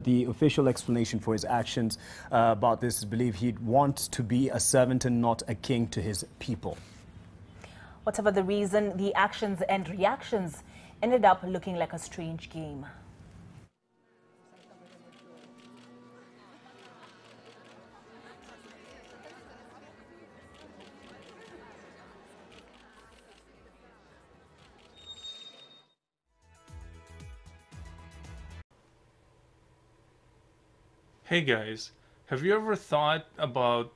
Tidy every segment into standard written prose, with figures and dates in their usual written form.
The official explanation for his actions about this is believe he wants to be a servant and not a king to his people. Whatever the reason, the actions and reactions ended up looking like a strange game. Hey guys, have you ever thought about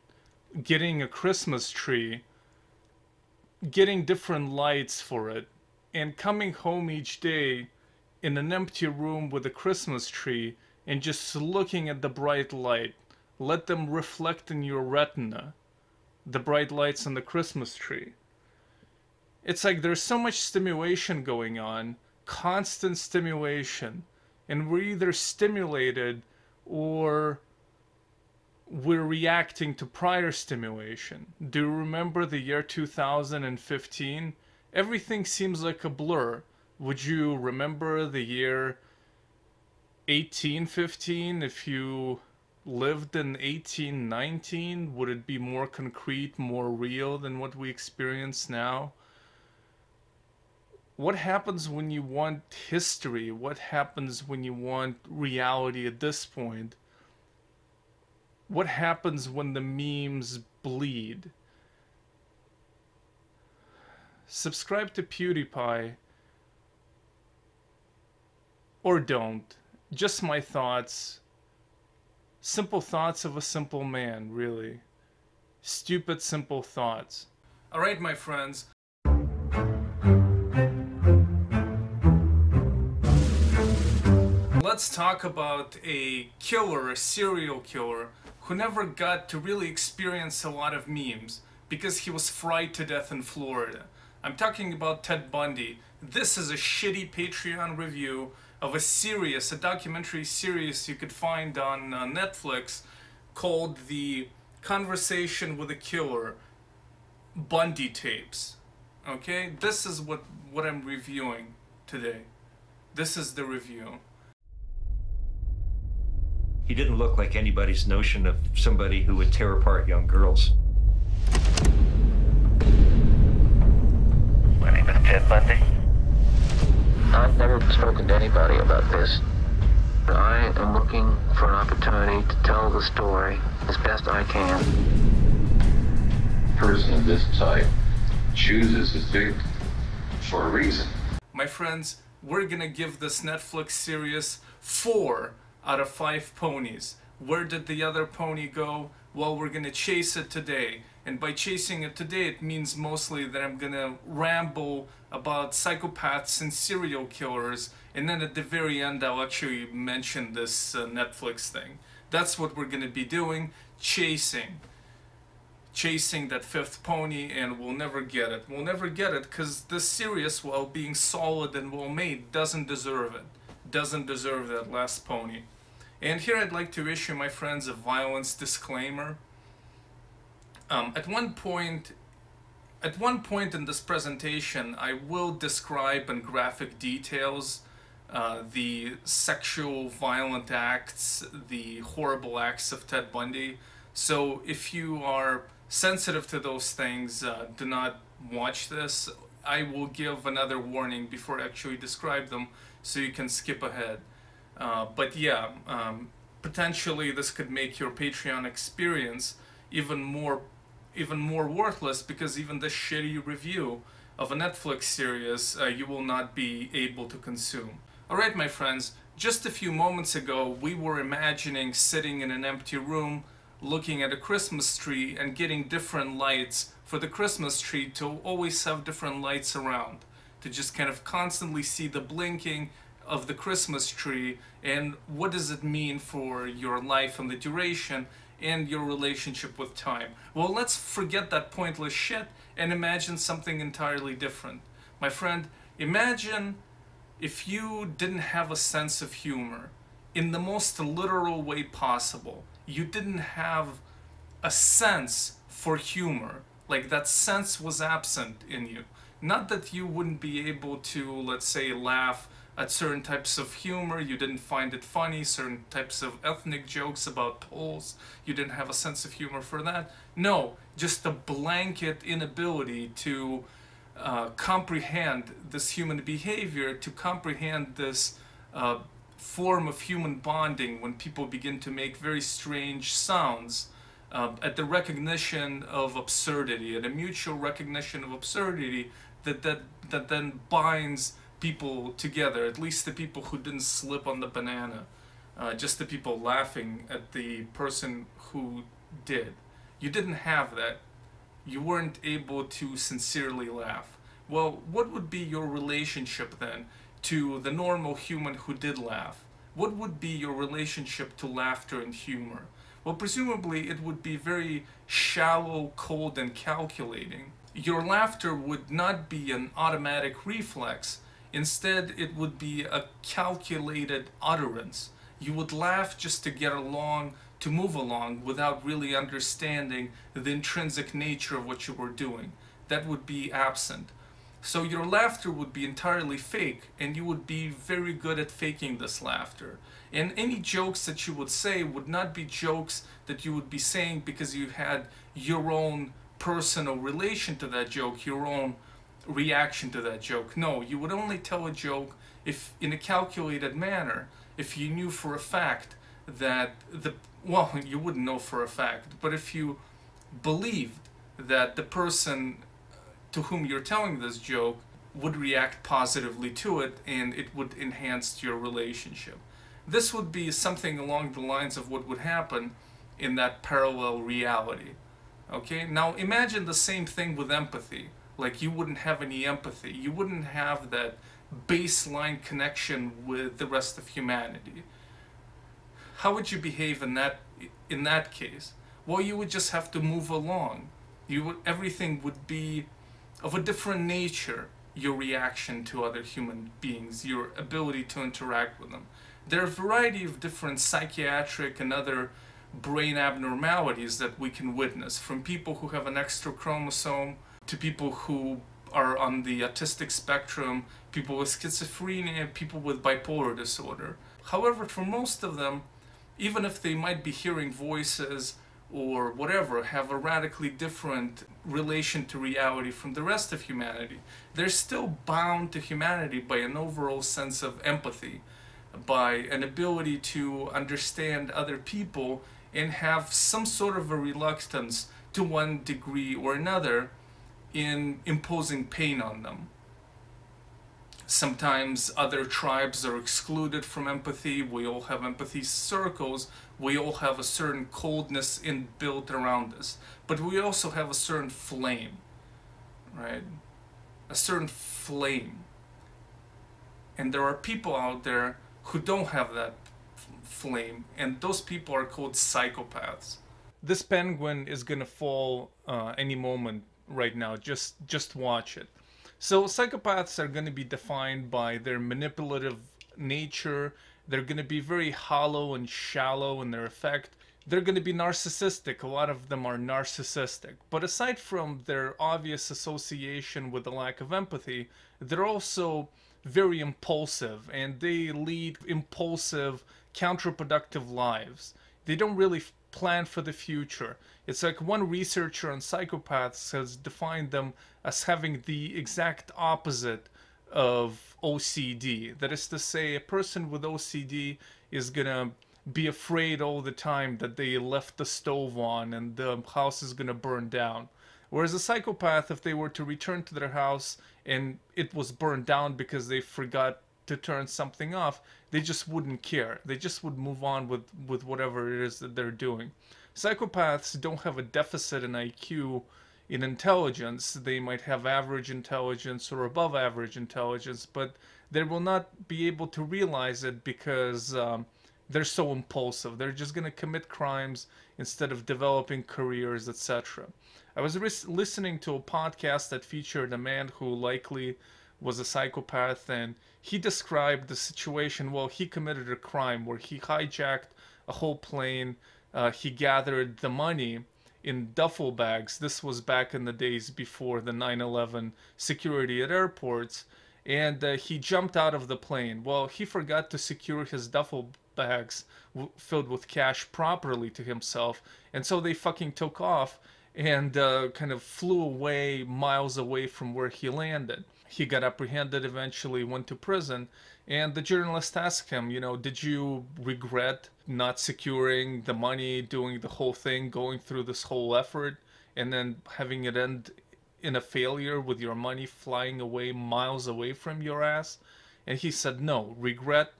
getting a Christmas tree, getting different lights for it, and coming home each day in an empty room with a Christmas tree and just looking at the bright light, let them reflect in your retina, the bright lights on the Christmas tree. It's like there's so much stimulation going on, constant stimulation, and we're either stimulated or we're reacting to prior stimulation. Do you remember the year 2015? Everything seems like a blur. Would you remember the year 1815 if you lived in 1819? Would it be more concrete, more real than what we experience now? What happens when you want history? What happens when you want reality at this point? What happens when the memes bleed? Subscribe to PewDiePie. Or don't. Just my thoughts. Simple thoughts of a simple man, really. Stupid, simple thoughts. Alright, my friends. Let's talk about a killer, a serial killer, who never got to really experience a lot of memes because he was fried to death in Florida. I'm talking about Ted Bundy. This is a shitty Patreon review of a documentary series you could find on Netflix called The Conversation with a Killer, Bundy Tapes. Okay? This is what I'm reviewing today. This is the review. He didn't look like anybody's notion of somebody who would tear apart young girls. My name is Ted Bundy. I've never spoken to anybody about this. I am looking for an opportunity to tell the story as best I can. A person of this type chooses his victim for a reason. My friends, we're gonna give this Netflix series 4 out of 5 ponies. Where did the other pony go? Well, we're gonna chase it today. And by chasing it today, it means mostly that I'm gonna ramble about psychopaths and serial killers, and then at the very end I'll actually mention this Netflix thing. That's what we're gonna be doing, chasing that 5th pony, and we'll never get it. We'll never get it because this series, while being solid and well made, doesn't deserve it. Doesn't deserve that last pony. And here I'd like to issue, my friends, a violence disclaimer. At one point in this presentation, I will describe in graphic details the sexual violent acts, the horrible acts of Ted Bundy. So if you are sensitive to those things, do not watch this. I will give another warning before I actually describe them, so you can skip ahead. But yeah, potentially this could make your Patreon experience even more worthless, because even this shitty review of a Netflix series you will not be able to consume. Alright, my friends, just a few moments ago we were imagining sitting in an empty room looking at a Christmas tree and getting different lights for the Christmas tree to always have different lights around, to just kind of constantly see the blinking of the Christmas tree, and what does it mean for your life and the duration and your relationship with time. Well, let's forget that pointless shit and imagine something entirely different. My friend, imagine if you didn't have a sense of humor in the most literal way possible. You didn't have a sense for humor, like that sense was absent in you. Not that you wouldn't be able to, let's say, laugh at certain types of humor, you didn't find it funny, certain types of ethnic jokes about Poles, you didn't have a sense of humor for that. No, just a blanket inability to comprehend this human behavior, to comprehend this form of human bonding when people begin to make very strange sounds, at the recognition of absurdity, at a mutual recognition of absurdity that then binds people together, at least the people who didn't slip on the banana, just the people laughing at the person who did. You didn't have that. You weren't able to sincerely laugh. Well, what would be your relationship then to the normal human who did laugh? What would be your relationship to laughter and humor? Well, presumably it would be very shallow, cold, and calculating. Your laughter would not be an automatic reflex. Instead, it would be a calculated utterance. You would laugh just to get along, to move along, without really understanding the intrinsic nature of what you were doing. That would be absent. So your laughter would be entirely fake, and you would be very good at faking this laughter. And any jokes that you would say would not be jokes that you would be saying because you had your own personal relation to that joke, your own reaction to that joke. No, you would only tell a joke if, in a calculated manner, if you knew for a fact that well, you wouldn't know for a fact, but if you believed that the person to whom you're telling this joke would react positively to it, and it would enhance your relationship. This would be something along the lines of what would happen in that parallel reality. Okay, now imagine the same thing with empathy. Like, you wouldn't have any empathy. You wouldn't have that baseline connection with the rest of humanity. How would you behave in that case? Well, you would just have to move along. Everything would be of a different nature, your reaction to other human beings, your ability to interact with them. There are a variety of different psychiatric and other brain abnormalities that we can witness, from people who have an extra chromosome to people who are on the autistic spectrum, people with schizophrenia, people with bipolar disorder. However, for most of them, even if they might be hearing voices or whatever, have a radically different relation to reality from the rest of humanity, they're still bound to humanity by an overall sense of empathy, by an ability to understand other people and have some sort of a reluctance to one degree or another in imposing pain on them. Sometimes other tribes are excluded from empathy. We all have empathy circles. We all have a certain coldness inbuilt around us. But we also have a certain flame, right? A certain flame. And there are people out there who don't have that flame, and those people are called psychopaths. This penguin is gonna fall any moment right now. Just watch it. So psychopaths are going to be defined by their manipulative nature. They're going to be very hollow and shallow in their effect. They're going to be narcissistic. A lot of them are narcissistic. But aside from their obvious association with the lack of empathy, they're also very impulsive, and they lead impulsive, counterproductive lives. They don't really plan for the future. It's like one researcher on psychopaths has defined them as having the exact opposite of OCD. That is to say, a person with OCD is gonna be afraid all the time that they left the stove on and the house is gonna burn down. Whereas a psychopath, if they were to return to their house and it was burned down because they forgot to turn something off, they just wouldn't care. They just would move on with whatever it is that they're doing. Psychopaths don't have a deficit in IQ, in intelligence. They might have average intelligence or above average intelligence, but they will not be able to realize it because they're so impulsive. They're just going to commit crimes instead of developing careers, etc. I was listening to a podcast that featured a man who likely was a psychopath, and he described the situation. Well, he committed a crime where he hijacked a whole plane. He gathered the money in duffel bags. This was back in the days before the 9/11 security at airports. and he jumped out of the plane. Well, he forgot to secure his duffel bags filled with cash properly to himself, and so they fucking took off and kind of flew away miles away from where he landed. He got apprehended eventually, went to prison, and the journalist asked him, you know, did you regret not securing the money, doing the whole thing, going through this whole effort, and then having it end in a failure with your money flying away miles away from your ass? And he said, no, regret,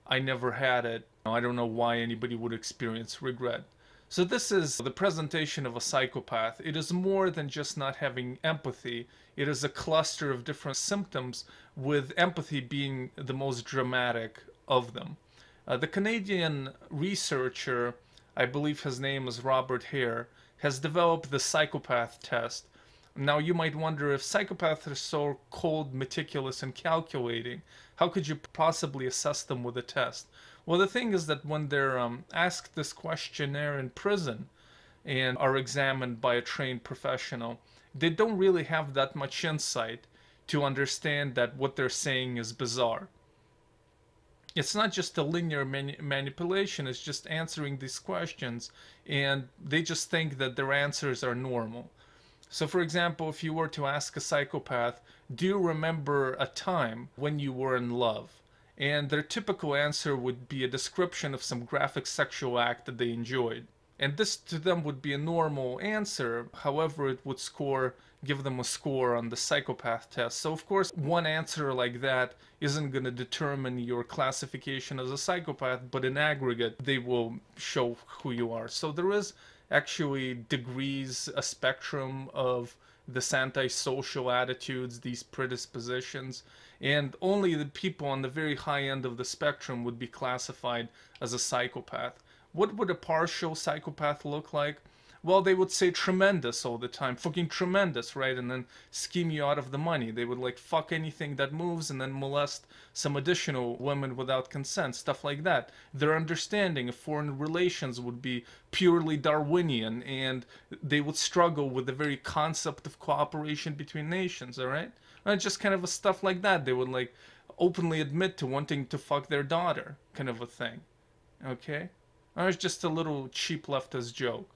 I never had it. I don't know why anybody would experience regret. So this is the presentation of a psychopath. It is more than just not having empathy. It is a cluster of different symptoms, with empathy being the most dramatic of them. The Canadian researcher, I believe his name is Robert Hare, has developed the psychopath test. Now you might wonder, if psychopaths are so cold, meticulous, and calculating, how could you possibly assess them with a test? Well, the thing is that when they're asked this questionnaire in prison and are examined by a trained professional, they don't really have that much insight to understand that what they're saying is bizarre. It's not just a linear manipulation, it's just answering these questions, and they just think that their answers are normal. So for example, if you were to ask a psychopath, do you remember a time when you were in love? And their typical answer would be a description of some graphic sexual act that they enjoyed. And this to them would be a normal answer. However, it would give them a score on the psychopath test. So of course, one answer like that isn't going to determine your classification as a psychopath, but in aggregate, they will show who you are. So there is actually degrees, a spectrum of this antisocial attitudes, these predispositions, and only the people on the very high end of the spectrum would be classified as a psychopath. What would a partial psychopath look like? Well, they would say tremendous all the time, fucking tremendous, right? And then scheme you out of the money. They would like fuck anything that moves and then molest some additional women without consent, stuff like that. Their understanding of foreign relations would be purely Darwinian, and they would struggle with the very concept of cooperation between nations, all right? And just kind of a stuff like that. They would like openly admit to wanting to fuck their daughter, kind of a thing, okay? Or it's just a little cheap leftist joke.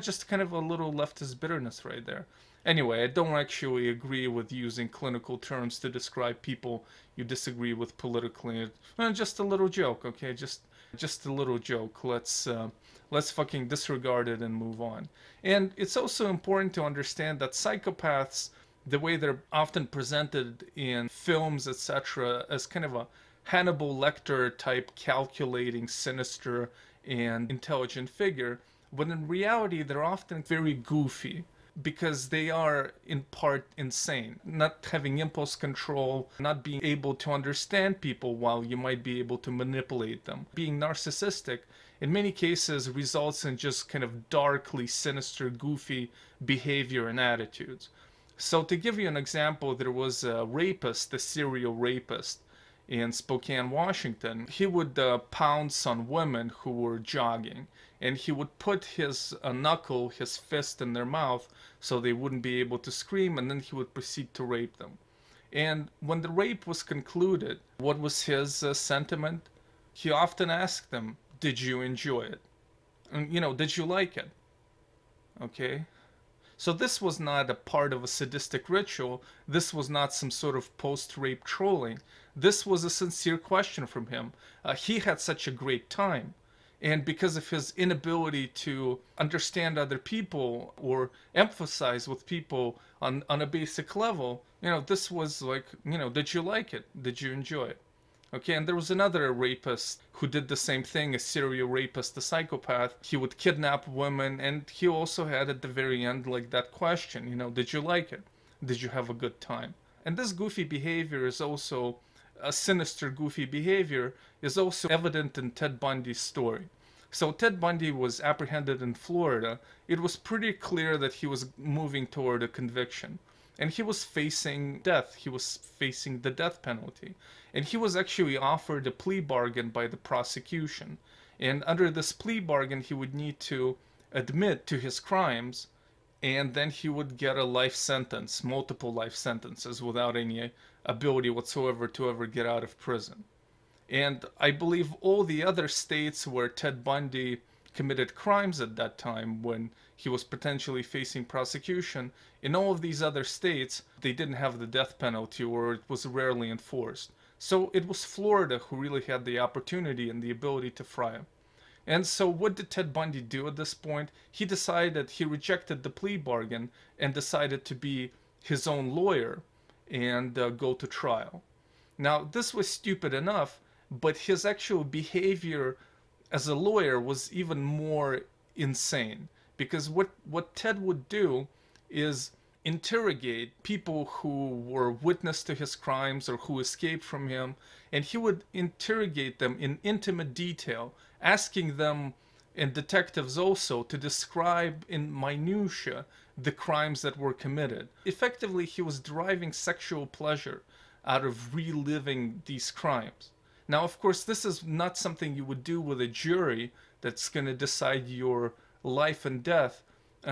Just kind of a little leftist bitterness right there. Anyway, I don't actually agree with using clinical terms to describe people you disagree with politically. Just a little joke, okay? Just a little joke. Let's fucking disregard it and move on. And it's also important to understand that psychopaths, the way they're often presented in films, etc., as kind of a Hannibal Lecter type calculating, sinister, and intelligent figure, when in reality they're often very goofy, because they are in part insane, not having impulse control, not being able to understand people while you might be able to manipulate them. Being narcissistic in many cases results in just kind of darkly sinister, goofy behavior and attitudes. So to give you an example, there was a rapist, a serial rapist in Spokane, Washington. He would pounce on women who were jogging, and he would put his knuckle, his fist in their mouth so they wouldn't be able to scream, and then he would proceed to rape them. And when the rape was concluded, what was his sentiment? He often asked them, did you enjoy it? And, you know, did you like it? Okay? So this was not a part of a sadistic ritual. This was not some sort of post-rape trolling. This was a sincere question from him. He had such a great time. And because of his inability to understand other people or emphasize with people on a basic level, you know, this was like, you know, did you like it? Did you enjoy it? Okay, and there was another rapist who did the same thing, a serial rapist, a psychopath. He would kidnap women, and he also had at the very end like that question, you know, did you like it? Did you have a good time? And this goofy behavior is also, a sinister goofy behavior is also evident in Ted Bundy's story. So Ted Bundy was apprehended in Florida. It was pretty clear that he was moving toward a conviction. And he was facing death. He was facing the death penalty. And he was actually offered a plea bargain by the prosecution. And under this plea bargain, he would need to admit to his crimes and then he would get a life sentence, multiple life sentences, without any ability whatsoever to ever get out of prison. And I believe all the other states where Ted Bundy committed crimes at that time, when he was potentially facing prosecution, in all of these other states, they didn't have the death penalty, or it was rarely enforced. So it was Florida who really had the opportunity and the ability to fry him. And so what did Ted Bundy do at this point? He decided, he rejected the plea bargain and decided to be his own lawyer and go to trial. Now, this was stupid enough, but his actual behavior as a lawyer was even more insane. Because what Ted would do is interrogate people who were witness to his crimes or who escaped from him, and he would interrogate them in intimate detail, asking them, and detectives also, to describe in minutia the crimes that were committed. Effectively, he was deriving sexual pleasure out of reliving these crimes. Now, of course, this is not something you would do with a jury that's going to decide your life and death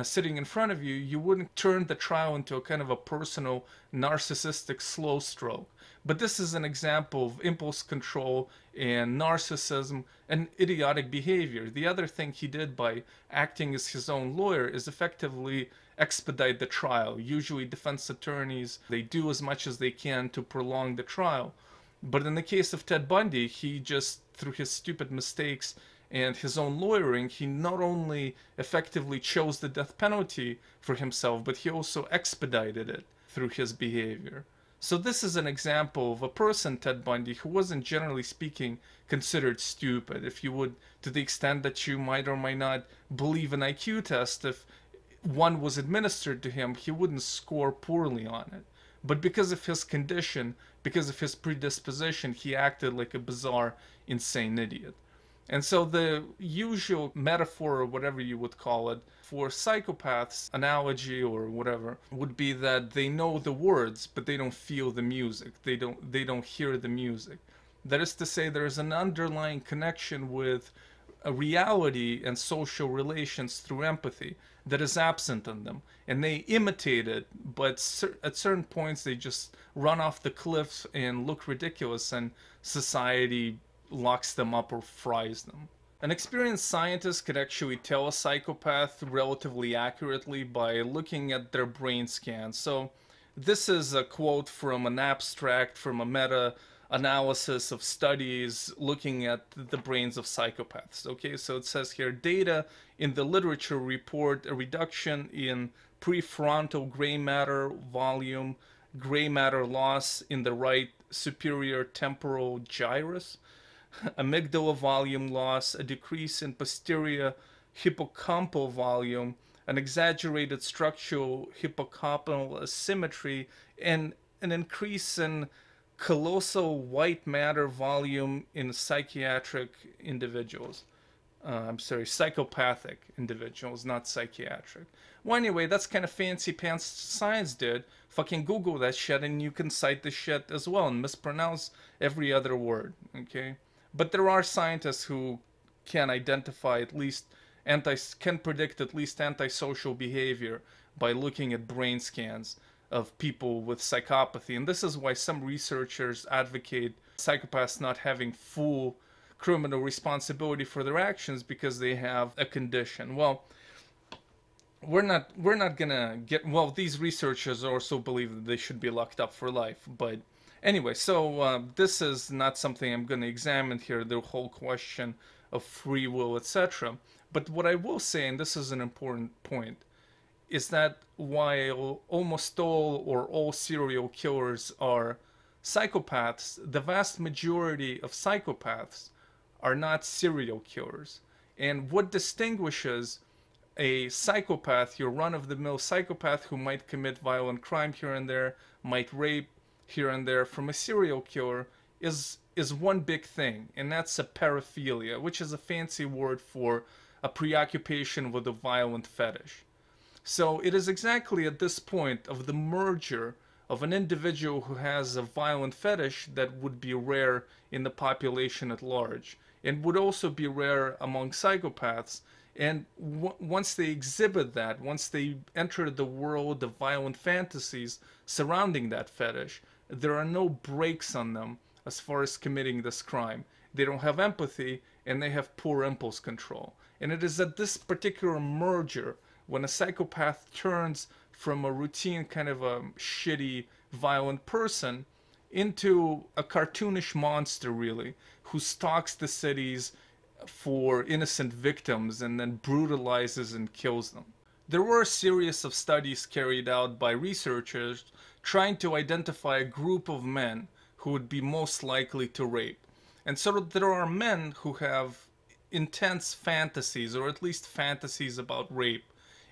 sitting in front of you. You wouldn't turn the trial into a kind of a personal, narcissistic slow stroke. But this is an example of impulse control and narcissism and idiotic behavior. The other thing he did by acting as his own lawyer is effectively expedite the trial. Usually defense attorneys, they do as much as they can to prolong the trial. But in the case of Ted Bundy, he just, through his stupid mistakes and his own lawyering, he not only effectively chose the death penalty for himself, but he also expedited it through his behavior. So this is an example of a person, Ted Bundy, who wasn't, generally speaking, considered stupid. If you would, to the extent that you might or might not believe an IQ test, if one was administered to him, he wouldn't score poorly on it. But because of his condition, because of his predisposition, he acted like a bizarre, insane idiot. And so the usual metaphor, or whatever you would call it, for psychopaths, analogy or whatever, would be that they know the words, but they don't feel the music. They don't hear the music. That is to say, there is an underlying connection with a reality and social relations through empathy that is absent in them. And they imitate it, but at certain points they just run off the cliffs and look ridiculous, and society locks them up or fries them. An experienced scientist could actually tell a psychopath relatively accurately by looking at their brain scans. So this is a quote from an abstract from a meta-analysis of studies looking at the brains of psychopaths. Okay, so it says here, data in the literature report a reduction in prefrontal gray matter volume, gray matter loss in the right superior temporal gyrus, amygdala volume loss, a decrease in posterior hippocampal volume, an exaggerated structural hippocampal asymmetry, and an increase in callosal white matter volume in psychiatric individuals. Psychopathic individuals, not psychiatric. Well, anyway, that's kind of fancy pants science, dude. Fucking Google that shit and you can cite the shit as well and mispronounce every other word, okay? But there are scientists who can identify at least can predict at least antisocial behavior by looking at brain scans of people with psychopathy. And this is why some researchers advocate psychopaths not having full criminal responsibility for their actions because they have a condition. Well, we're not gonna get, well, these researchers also believe that they should be locked up for life, but anyway, so this is not something I'm going to examine here, the whole question of free will, etc. But what I will say, and this is an important point, is that while almost all or all serial killers are psychopaths, the vast majority of psychopaths are not serial killers. And what distinguishes a psychopath, your run-of-the-mill psychopath who might commit violent crime here and there, might rape here and there, from a serial killer is one big thing, and that's a paraphilia, which is a fancy word for a preoccupation with a violent fetish. So it is exactly at this point of the merger of an individual who has a violent fetish that would be rare in the population at large, and would also be rare among psychopaths, And once they exhibit that, once they enter the world of violent fantasies surrounding that fetish, there are no brakes on them as far as committing this crime. They don't have empathy, and they have poor impulse control. And it is at this particular merger, when a psychopath turns from a routine kind of a shitty, violent person into a cartoonish monster, really, who stalks the cities for innocent victims and then brutalizes and kills them. There were a series of studies carried out by researchers trying to identify a group of men who would be most likely to rape. And so there are men who have intense fantasies, or at least fantasies about rape.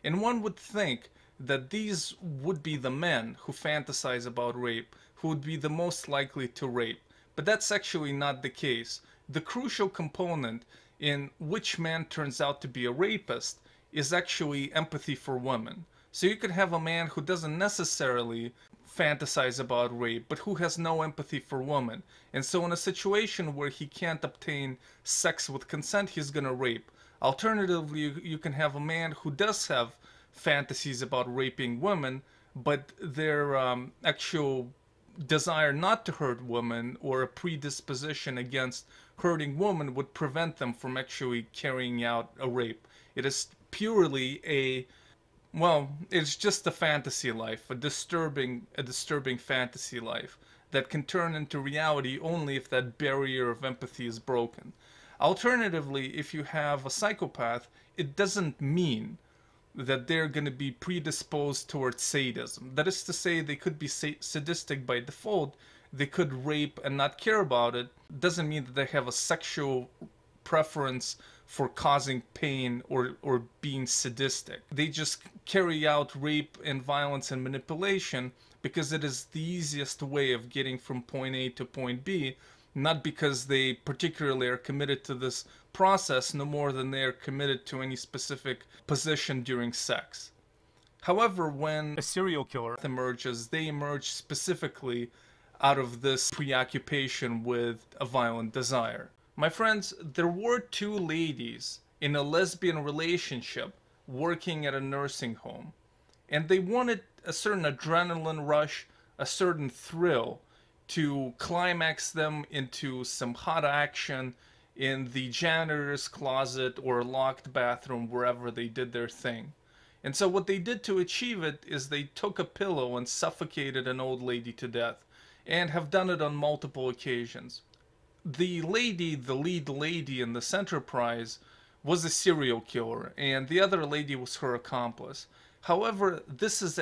And one would think that these would be the men who fantasize about rape, who would be the most likely to rape. But that's actually not the case. The crucial component in which man turns out to be a rapist is actually empathy for women. So you could have a man who doesn't necessarily fantasize about rape, but who has no empathy for women. And so in a situation where he can't obtain sex with consent, he's gonna rape. Alternatively, you can have a man who does have fantasies about raping women, but their actual desire not to hurt women or a predisposition against hurting women would prevent them from actually carrying out a rape. It is purely it's just a fantasy life, a disturbing fantasy life that can turn into reality only if that barrier of empathy is broken. Alternatively, if you have a psychopath, it doesn't mean that they're going to be predisposed towards sadism. That is to say, they could be sadistic by default, they could rape and not care about it. Doesn't mean that they have a sexual preference for causing pain or being sadistic. They just carry out rape and violence and manipulation because it is the easiest way of getting from point A to point B, not because they particularly are committed to this process no more than they are committed to any specific position during sex. However, when a serial killer emerges, they emerge specifically out of this preoccupation with a violent desire. My friends, there were two ladies in a lesbian relationship working at a nursing home, and they wanted a certain adrenaline rush, a certain thrill to climax them into some hot action in the janitor's closet or locked bathroom, wherever they did their thing. And so what they did to achieve it is they took a pillow and suffocated an old lady to death, and have done it on multiple occasions. The lead lady in this enterprise was a serial killer, and the other lady was her accomplice. However, this is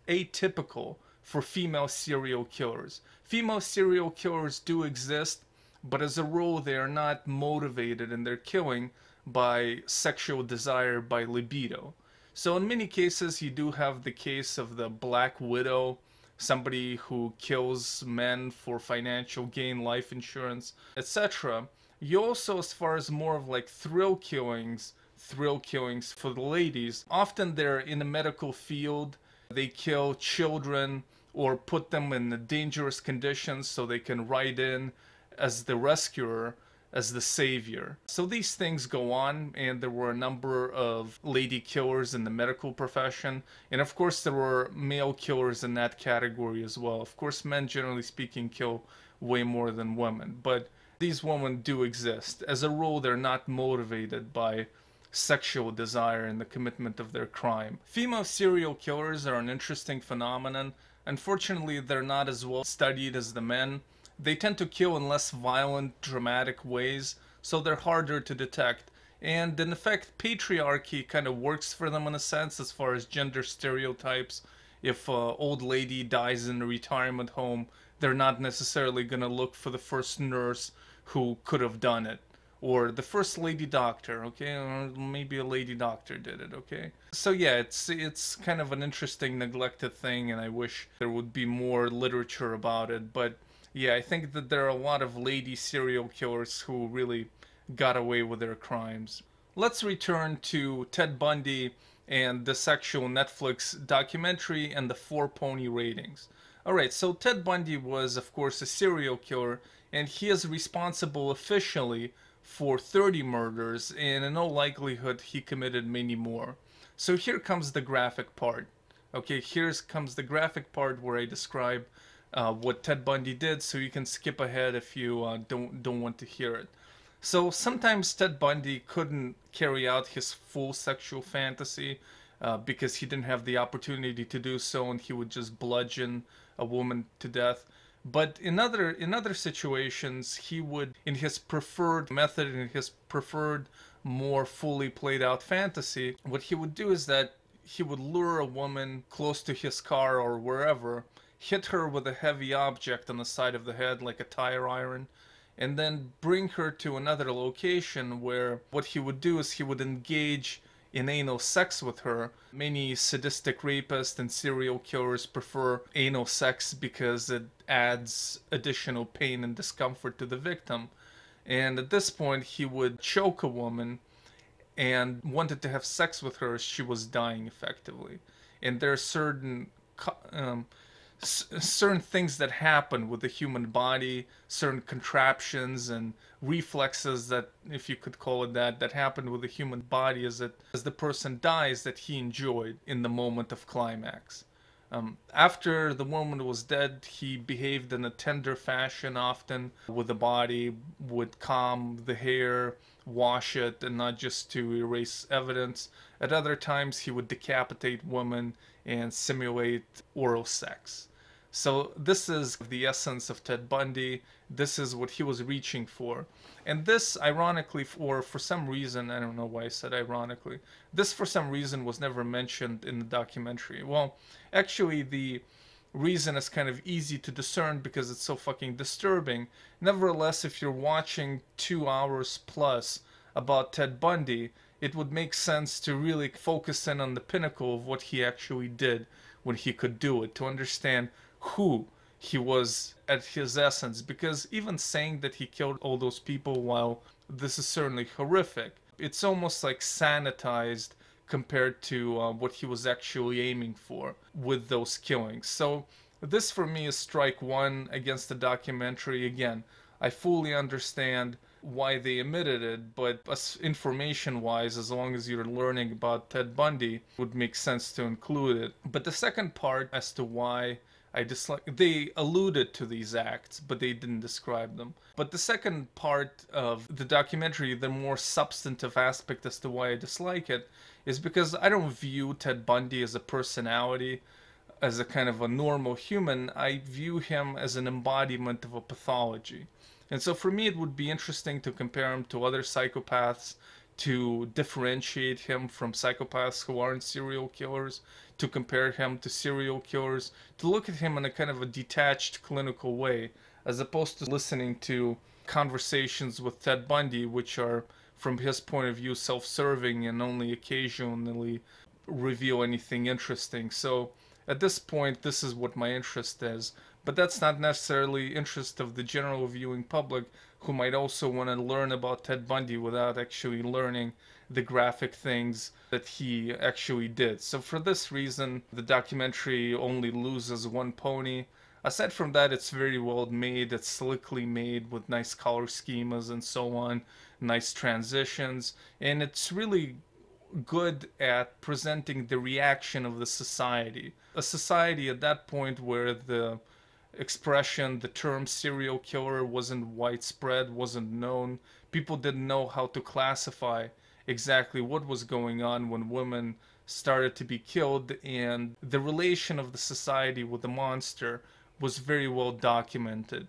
atypical for female serial killers. Female serial killers do exist, but as a rule they are not motivated in their killing by sexual desire, by libido. So in many cases you do have the case of the Black Widow, somebody who kills men for financial gain, life insurance, etc. You also, as far as more of like thrill killings for the ladies, often they're in a medical field. They kill children or put them in dangerous conditions so they can ride in as the rescuer, as the savior. So these things go on, and there were a number of lady killers in the medical profession, and of course there were male killers in that category as well. Of course, men, generally speaking, kill way more than women, but these women do exist. As a rule, they're not motivated by sexual desire in the commitment of their crime. Female serial killers are an interesting phenomenon. Unfortunately, they're not as well studied as the men. They tend to kill in less violent, dramatic ways, so they're harder to detect. And in effect, patriarchy kind of works for them in a sense as far as gender stereotypes. If an old lady dies in a retirement home, they're not necessarily going to look for the first nurse who could have done it, or the first lady doctor, okay, or maybe a lady doctor did it, okay. So yeah, it's kind of an interesting, neglected thing, and I wish there would be more literature about it. But yeah, I think that there are a lot of lady serial killers who really got away with their crimes. Let's return to Ted Bundy and this actual Netflix documentary and the 4-pony ratings. Alright, so Ted Bundy was, of course, a serial killer, and he is responsible officially for 30 murders, and in all likelihood he committed many more. So here comes the graphic part. Okay, here comes the graphic part where I describe what Ted Bundy did, so you can skip ahead if you don't want to hear it. So sometimes Ted Bundy couldn't carry out his full sexual fantasy because he didn't have the opportunity to do so, and he would just bludgeon a woman to death. But in other situations, he would, in his preferred method, in his preferred more fully played out fantasy, what he would do is that he would lure a woman close to his car or wherever, hit her with a heavy object on the side of the head like a tire iron, and then bring her to another location where what he would do is he would engage in anal sex with her. Many sadistic rapists and serial killers prefer anal sex because it adds additional pain and discomfort to the victim. And at this point, he would choke a woman and wanted to have sex with her as she was dying, effectively. And there are certain things that happen with the human body, certain contraptions and reflexes that, if you could call it that happen with the human body as the person dies, that he enjoyed in the moment of climax. After the woman was dead, he behaved in a tender fashion, often with the body, would comb the hair, wash it, and not just to erase evidence. At other times, he would decapitate women and simulate oral sex. So this is the essence of Ted Bundy. This is what he was reaching for. And this, ironically, or for some reason, I don't know why I said ironically, this for some reason was never mentioned in the documentary. Well, actually, the reason is kind of easy to discern because it's so fucking disturbing. Nevertheless, if you're watching 2 hours plus about Ted Bundy, it would make sense to really focus in on the pinnacle of what he actually did when he could do it, to understand who he was at his essence. Because even saying that he killed all those people, while this is certainly horrific, it's almost like sanitized compared to what he was actually aiming for with those killings. So this for me is strike one against the documentary. Again, I fully understand why they omitted it, but information-wise, as long as you're learning about Ted Bundy, it would make sense to include it. But the second part as to why I dislike, they alluded to these acts, but they didn't describe them. But the second part of the documentary, the more substantive aspect as to why I dislike it, is because I don't view Ted Bundy as a personality, as a kind of a normal human. I view him as an embodiment of a pathology. And so for me, it would be interesting to compare him to other psychopaths, to differentiate him from psychopaths who aren't serial killers, to compare him to serial killers, to look at him in a kind of a detached clinical way, as opposed to listening to conversations with Ted Bundy, which are, from his point of view, self-serving and only occasionally reveal anything interesting. So at this point, this is what my interest is. But that's not necessarily interest of the general viewing public, who might also want to learn about Ted Bundy without actually learning the graphic things that he actually did. So for this reason, the documentary only loses one pony. Aside from that, it's very well made. It's slickly made with nice color schemas and so on, nice transitions, and it's really good at presenting the reaction of the society. A society at that point where the expression, the term serial killer wasn't widespread, wasn't known. People didn't know how to classify exactly what was going on when women started to be killed, and the relation of the society with the monster was very well documented.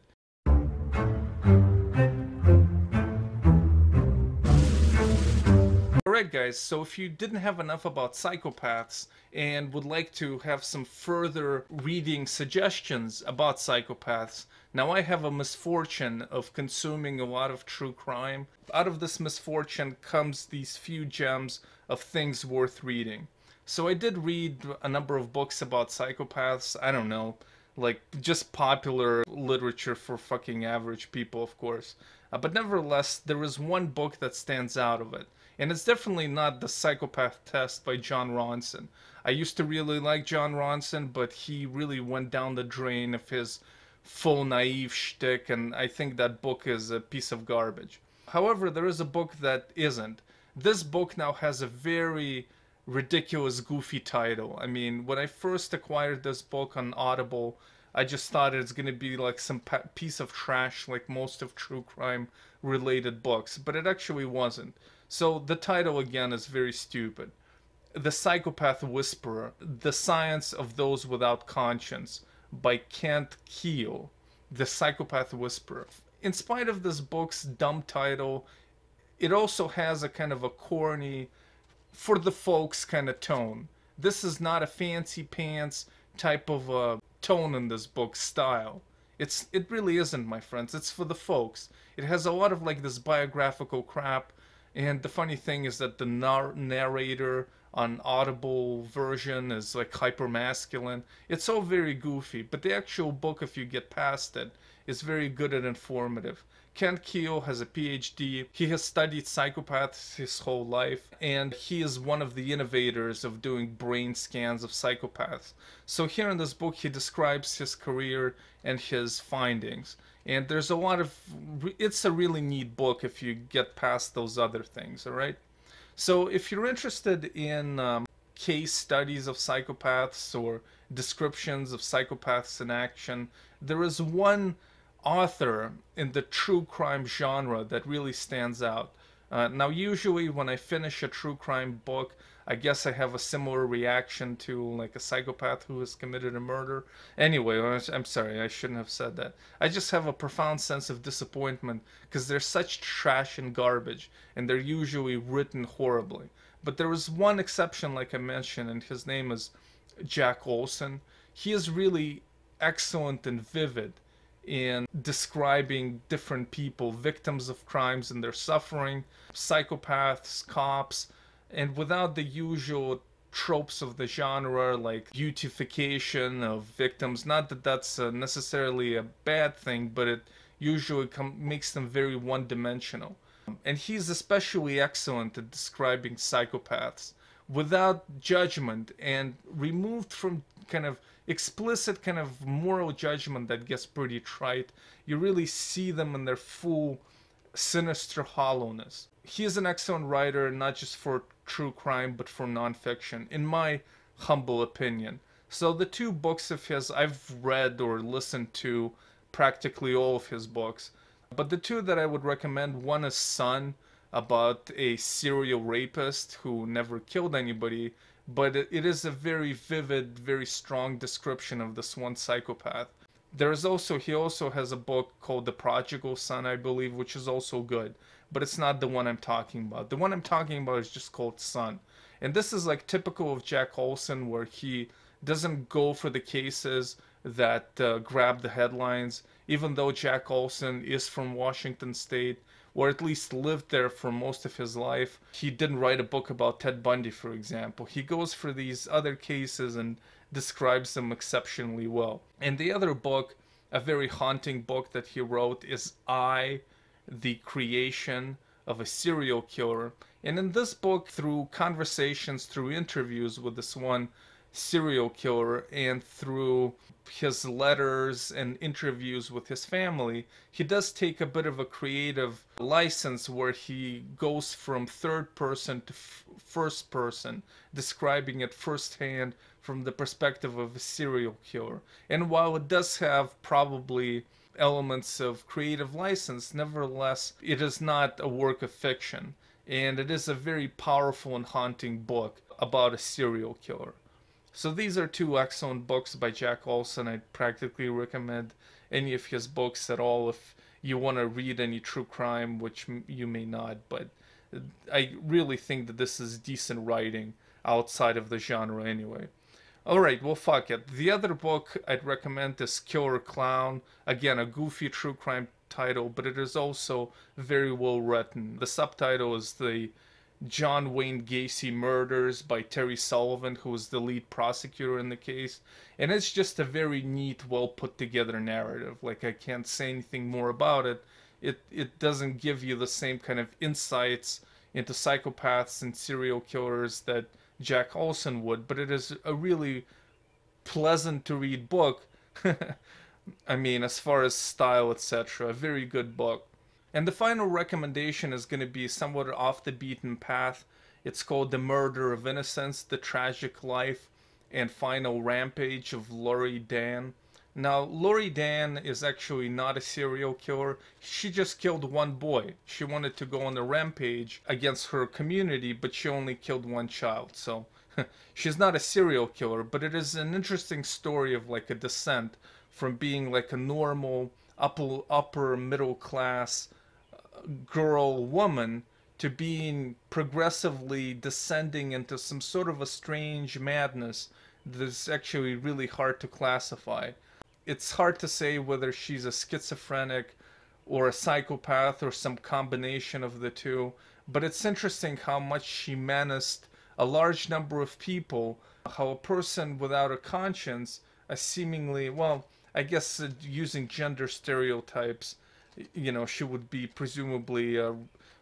Alright guys, so if you didn't have enough about Psychopaths and would like to have some further reading suggestions about Psychopaths, now I have a misfortune of consuming a lot of true crime. Out of this misfortune comes these few gems of things worth reading. So I did read a number of books about psychopaths. I don't know, like just popular literature for fucking average people, of course. But nevertheless, there is one book that stands out of it. And it's definitely not The Psychopath Test by John Ronson. I used to really like John Ronson, but he really went down the drain of his full naive shtick, and I think that book is a piece of garbage. However, there is a book that isn't. This book now has a very ridiculous, goofy title. I mean, when I first acquired this book on Audible, I just thought it's going to be like some piece of trash like most of true crime related books, but it actually wasn't. So the title again is very stupid. The Psychopath Whisperer, The Science of Those Without Conscience by Kent Keel, The Psychopath Whisperer. In spite of this book's dumb title, it also has a kind of a corny, for the folks kind of tone. This is not a fancy pants type of a tone in this book style. It really isn't, my friends. It's for the folks. It has a lot of like this biographical crap, and the funny thing is that the narrator on Audible version is like hyper masculine. It's all very goofy, but the actual book, if you get past it, is very good and informative. Kent Keel has a PhD. He has studied psychopaths his whole life, and he is one of the innovators of doing brain scans of psychopaths. So here in this book, he describes his career and his findings. And there's a lot of... It's a really neat book if you get past those other things, all right? So if you're interested in case studies of psychopaths or descriptions of psychopaths in action, there is one author in the true crime genre that really stands out. Now usually when I finish a true crime book, I guess I have a similar reaction to like a psychopath who has committed a murder. Anyway, I'm sorry, I shouldn't have said that. I just have a profound sense of disappointment because they're such trash and garbage, and they're usually written horribly. But there is one exception, like I mentioned, and his name is Jack Olson. He is really excellent and vivid in describing different people, victims of crimes and their suffering, psychopaths, cops, and without the usual tropes of the genre like beautification of victims. Not that that's necessarily a bad thing, but it usually makes them very one-dimensional. And he's especially excellent at describing psychopaths without judgment and removed from kind of explicit kind of moral judgment that gets pretty trite. You really see them in their full sinister hollowness. He is an excellent writer, not just for true crime, but for nonfiction, in my humble opinion. So the two books of his, I've read or listened to practically all of his books. But the two that I would recommend, one is Son, about a serial rapist who never killed anybody, but it is a very vivid, very strong description of this one psychopath. He also has a book called The Prodigal Son, I believe, which is also good, but it's not the one I'm talking about. The one I'm talking about is just called Son. And this is like typical of Jack Olson, where he doesn't go for the cases that grab the headlines, even though Jack Olson is from Washington State, or at least lived there for most of his life. He didn't write a book about Ted Bundy, for example. He goes for these other cases and describes them exceptionally well. And the other book, a very haunting book that he wrote, is I, the Creation of a Serial Killer. And in this book, through conversations, through interviews with this one serial killer, and through his letters and interviews with his family, he does take a bit of a creative license where he goes from third person to first person, describing it firsthand from the perspective of a serial killer. And while it does have probably elements of creative license, nevertheless, it is not a work of fiction. And it is a very powerful and haunting book about a serial killer. So these are two excellent books by Jack Olson. I'd practically recommend any of his books at all if you want to read any true crime, which you may not. But I really think that this is decent writing outside of the genre anyway. Alright, well, fuck it. The other book I'd recommend is Killer Clown. Again, a goofy true crime title, but it is also very well written. The subtitle is The John Wayne Gacy Murders by Terry Sullivan, who was the lead prosecutor in the case. And it's just a very neat, well put together narrative. Like, I can't say anything more about it. It doesn't give you the same kind of insights into psychopaths and serial killers that Jack Olson would, but it is a really pleasant to read book. I mean, as far as style, etc., a very good book. And the final recommendation is going to be somewhat off the beaten path. It's called The Murder of Innocence, The Tragic Life and Final Rampage of Lori Dan. Now, Lori Dan is actually not a serial killer. She just killed one boy. She wanted to go on a rampage against her community, but she only killed one child. So she's not a serial killer, but it is an interesting story of like a descent from being like a normal upper middle class girl woman to being progressively descending into some sort of a strange madness that's actually really hard to classify. It's hard to say whether she's a schizophrenic or a psychopath or some combination of the two, but it's interesting how much she menaced a large number of people, how a person without a conscience, a seemingly, well, I guess using gender stereotypes, you know, she would be presumably,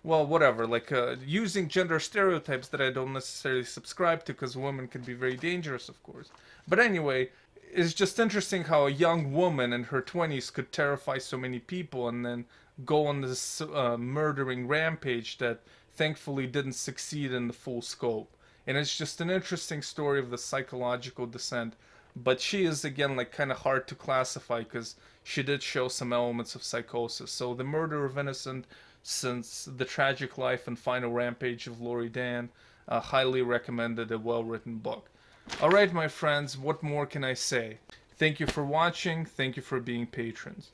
well, whatever, like using gender stereotypes that I don't necessarily subscribe to, because women can be very dangerous, of course. But anyway, it's just interesting how a young woman in her 20s could terrify so many people and then go on this murdering rampage that thankfully didn't succeed in the full scope. And it's just an interesting story of the psychological descent. But she is, again, like kind of hard to classify because she did show some elements of psychosis. So The Murder of Innocence, since The Tragic Life and Final Rampage of Lori Dan, highly recommended, a well-written book. Alright, my friends, what more can I say? Thank you for watching. Thank you for being patrons.